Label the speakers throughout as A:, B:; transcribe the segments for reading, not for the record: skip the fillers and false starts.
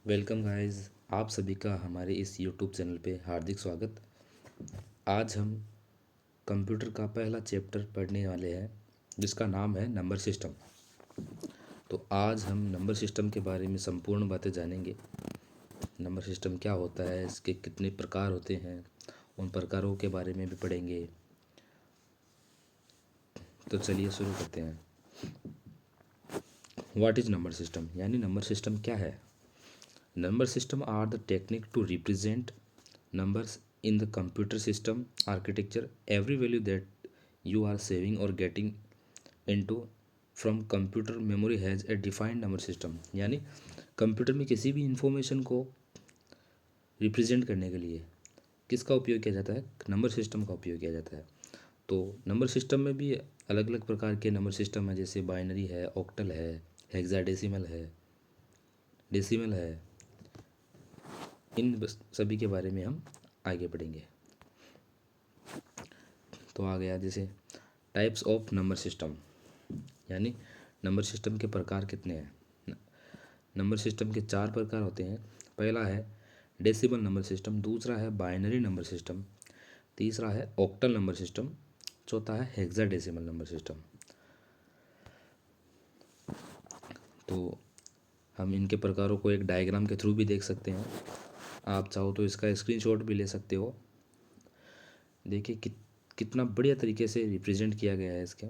A: Welcome guys. आप सभी का हमारे इस यूट्यूब चैनल पे हार्दिक स्वागत। आज हम कंप्यूटर का पहला चैप्टर पढ़ने वाले हैं जिसका नाम है नंबर सिस्टम। तो आज हम नंबर सिस्टम के बारे में संपूर्ण बातें जानेंगे। नंबर सिस्टम क्या होता है, इसके कितने प्रकार होते हैं, उन प्रकारों के बारे में भी पढ़ेंगे। तो चलिए शुरू करते हैं। व्हाट इज़ नंबर सिस्टम, यानी नंबर सिस्टम क्या है। Number system are the technique to represent numbers in the computer system architecture. Every value that you are saving or getting into from computer memory has a defined number system. यानी computer में किसी भी information को represent करने के लिए किसका उपयोग किया जाता है, नंबर सिस्टम का उपयोग किया जाता है। तो नंबर सिस्टम में भी अलग अलग प्रकार के नंबर सिस्टम है, जैसे बाइनरी है, ऑक्टल है, हेक्साडेसिमल है, डेसिमल है। इन सभी के बारे में हम आगे पढ़ेंगे। तो आ गया जैसे टाइप्स ऑफ नंबर सिस्टम, यानी नंबर सिस्टम के प्रकार कितने हैं। नंबर सिस्टम के 4 प्रकार होते हैं। पहला है डेसिमल नंबर सिस्टम, दूसरा है बाइनरी नंबर सिस्टम, तीसरा है ऑक्टल नंबर सिस्टम, चौथा है हेक्साडेसिमल नंबर सिस्टम। तो हम इनके प्रकारों को एक डायग्राम के थ्रू भी देख सकते हैं। आप चाहो तो इसका स्क्रीनशॉट भी ले सकते हो। देखिए कितना बढ़िया तरीके से रिप्रेजेंट किया गया है। इसके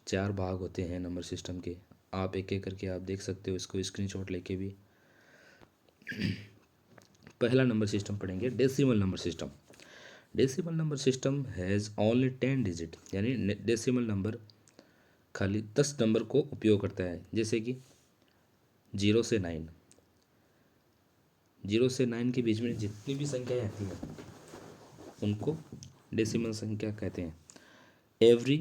A: 4 भाग होते हैं नंबर सिस्टम के। आप एक एक करके आप देख सकते हो इसको स्क्रीनशॉट लेके भी। पहला नंबर सिस्टम पढ़ेंगे decimal number system. Decimal number system has only 10 digit, यानी डेसिमल नंबर खाली 10 नंबर को उपयोग करता है। जैसे कि 0 से 9, 0 से 9 के बीच में जितनी भी संख्याएं आती हैं उनको डेसिमल संख्या कहते हैं। Every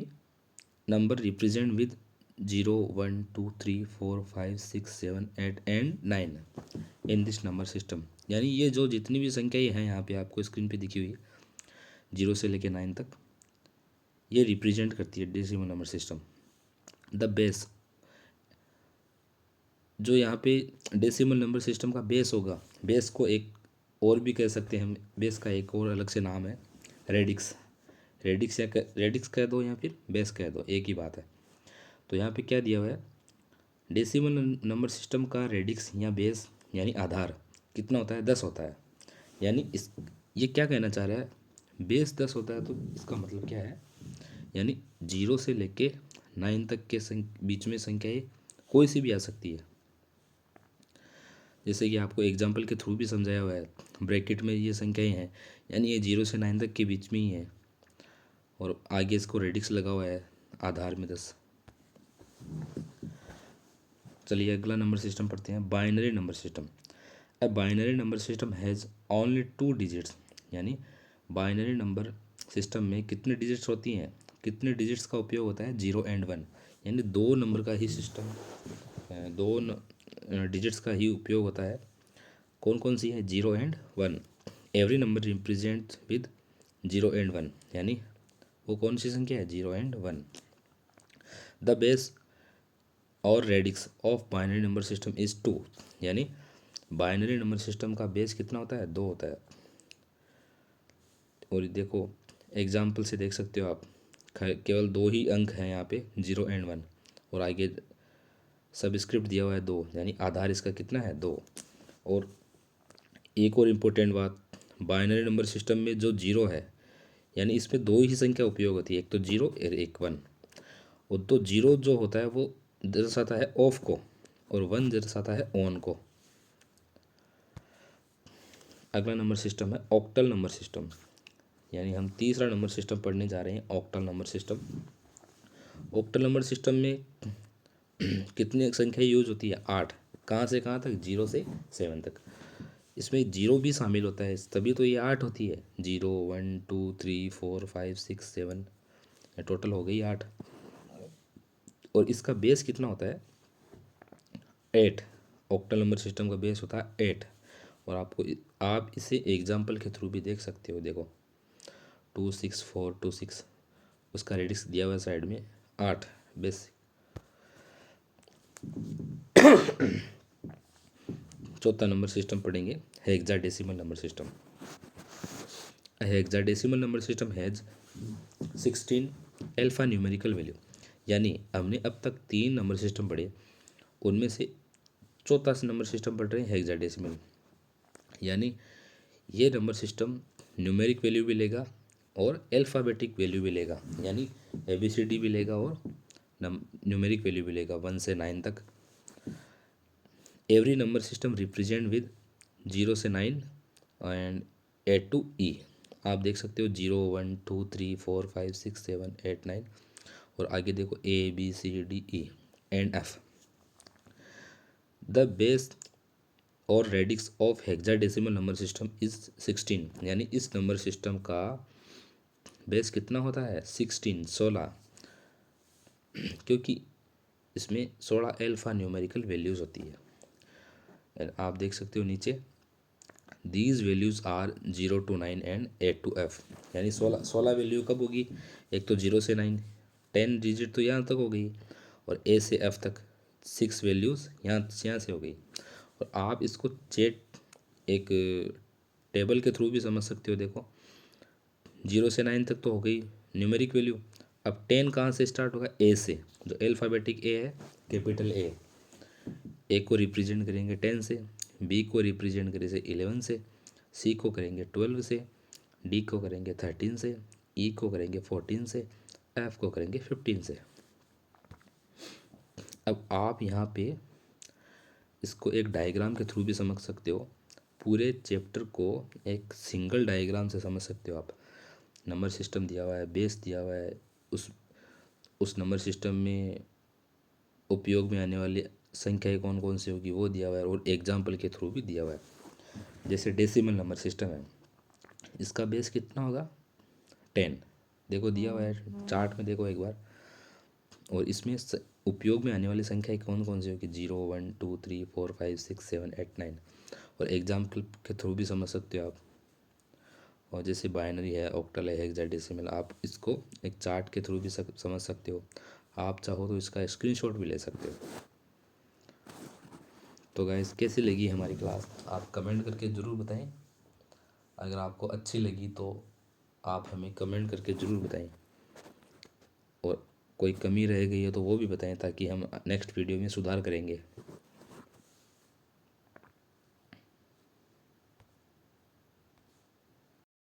A: number represent with 0, 1, 2, 3, 4, 5, 6, 7, 8 and 9 in this number system. यानी ये जो जितनी भी संख्याएं हैं यहाँ पे आपको स्क्रीन पे दिखी हुई, 0 से लेके 9 तक, ये रिप्रेजेंट करती है decimal number system. The base, जो यहाँ पे डेसिमल नंबर सिस्टम का बेस होगा, बेस को एक और भी कह सकते हैं हम, बेस का एक और अलग से नाम है रेडिक्स। रेडिक्स या रेडिक्स कह दो या फिर बेस कह दो, एक ही बात है। तो यहाँ पे क्या दिया हुआ है, डेसिमल नंबर सिस्टम का रेडिक्स या बेस यानी आधार कितना होता है, 10 होता है। यानी इस ये क्या कहना चाह रहा है, बेस 10 होता है तो इसका मतलब क्या है, यानी 0 से लेके 9 तक के बीच में संख्याएं कोई सी भी आ सकती है। जैसे कि आपको एग्जाम्पल के थ्रू भी समझाया हुआ है, ब्रैकेट में ये संख्याएं हैं यानी ये 0 से 9 तक के बीच में ही है, और आगे इसको रेडिक्स लगा हुआ है आधार में 10। चलिए अगला नंबर सिस्टम पढ़ते हैं, binary number system. A binary number system has only 2 digits, यानी बाइनरी नंबर सिस्टम में कितने डिजिट्स होती हैं, कितने डिजिट्स का उपयोग होता है, 0 एंड 1, यानी 2 नंबर का ही सिस्टम, 2 डिजिट्स का ही उपयोग होता है। कौन कौन सी है, 0 and 1। Every number represent with 0 and 1, यानी वो कौन सी संख्या है, 0 एंड 1। द बेस और radix of binary number system is 2, यानी बाइनरी नंबर सिस्टम का बेस कितना होता है, 2 होता है। और देखो एग्जाम्पल से देख सकते हो आप, केवल 2 ही अंक हैं यहाँ पे, 0 एंड 1, और आगे सबस्क्रिप्ट दिया हुआ है 2, यानी आधार इसका कितना है, 2। और एक और इम्पोर्टेंट बात, बाइनरी नंबर सिस्टम में जो 0 है, यानी इसमें 2 ही संख्या उपयोग होती है, एक तो 0 और एक 1। और तो 0 जो होता है वो दर्शाता है ऑफ को, और 1 दर्शाता है ऑन को। अगला नंबर सिस्टम है ऑक्टल नंबर सिस्टम, यानी हम तीसरा नंबर सिस्टम पढ़ने जा रहे हैं, octal number system. Octal number system में कितनी संख्या यूज होती है, 8। कहाँ से कहाँ तक, 0 से 7 तक। इसमें 0 भी शामिल होता है, तभी तो ये 8 होती है। 0, 1, 2, 3, 4, 5, 6, 7, टोटल हो गई 8। और इसका बेस कितना होता है, 8। ऑक्टल नंबर सिस्टम का बेस होता है 8। और आप इसे एग्जाम्पल के थ्रू भी देख सकते हो। देखो 2, 6, 4, 2, 6, उसका रेडिक्स दिया हुआ है साइड में 8 बेस। चौथा नंबर सिस्टम पढ़ेंगे hexadecimal number system. Hexadecimal number system has 16 alpha numerical value. यानी हमने अब तक 3 नंबर सिस्टम पढ़े, उनमें से चौथा नंबर सिस्टम पढ़ रहे हैं हेक्साडेसिमल। यानी ये नंबर सिस्टम न्यूमेरिक वैल्यू भी लेगा और अल्फ़ाबेटिक वैल्यू भी लेगा, यानी ABCD भी लेगा और न्यूमेरिक वैल्यू भी लेगा 1 से 9 तक। Every number system represent with 0 से 9 एंड A to E। आप देख सकते हो 0 1 2 3 4 5 6 7 8 9 और आगे देखो ABCDE and F। The base और radix of hexadecimal number system is 16। यानी इस नंबर सिस्टम का बेस कितना होता है 16 क्योंकि इसमें 16 अल्फा न्यूमेरिकल वैल्यूज़ होती है। आप देख सकते हो नीचे these values are 0 to 9 and 8 to F। यानी 16 वैल्यू कब होगी, एक तो 0 से 9, 10 डिजिट तो यहाँ तक हो गई, और A से F तक 6 वैल्यूज़ यहाँ से हो गई। और आप इसको चेट एक टेबल के थ्रू भी समझ सकते हो। देखो 0 से 9 तक तो हो गई न्यूमेरिक वैल्यू, अब 10 कहाँ से स्टार्ट होगा, A से, जो अल्फ़ाबेटिक A है, कैपिटल A को रिप्रेजेंट करेंगे 10 से, B को रिप्रेजेंट करेंगे 11 से, C को करेंगे 12 से, D को करेंगे 13 से, E को करेंगे 14 से, F को करेंगे 15 से। अब आप यहाँ पे इसको एक डायग्राम के थ्रू भी समझ सकते हो, पूरे चैप्टर को एक सिंगल डायग्राम से समझ सकते हो आप। नंबर सिस्टम दिया हुआ है, बेस दिया हुआ है, उस नंबर सिस्टम में उपयोग में आने वाली संख्याएं कौन कौन सी होगी वो दिया हुआ है, और एग्जाम्पल के थ्रू भी दिया हुआ है। जैसे डेसिमल नंबर सिस्टम है, इसका बेस कितना होगा 10, देखो दिया हुआ है चार्ट में, देखो एक बार। और इसमें उपयोग में आने वाली संख्याएं कौन कौन सी होगी 0 1 2 3 4 5 6 7 8 9, और एग्जाम्पल के थ्रू भी समझ सकते हो आप। और जैसे बाइनरी है, ऑक्टल है, हेक्साडेसिमल, आप इसको एक चार्ट के थ्रू भी समझ सकते हो। आप चाहो तो इसका स्क्रीनशॉट भी ले सकते हो। तो गाइस कैसी लगी हमारी क्लास, आप कमेंट करके ज़रूर बताएं। अगर आपको अच्छी लगी तो आप हमें कमेंट करके ज़रूर बताएं, और कोई कमी रह गई है तो वो भी बताएं, ताकि हम नेक्स्ट वीडियो में सुधार करेंगे।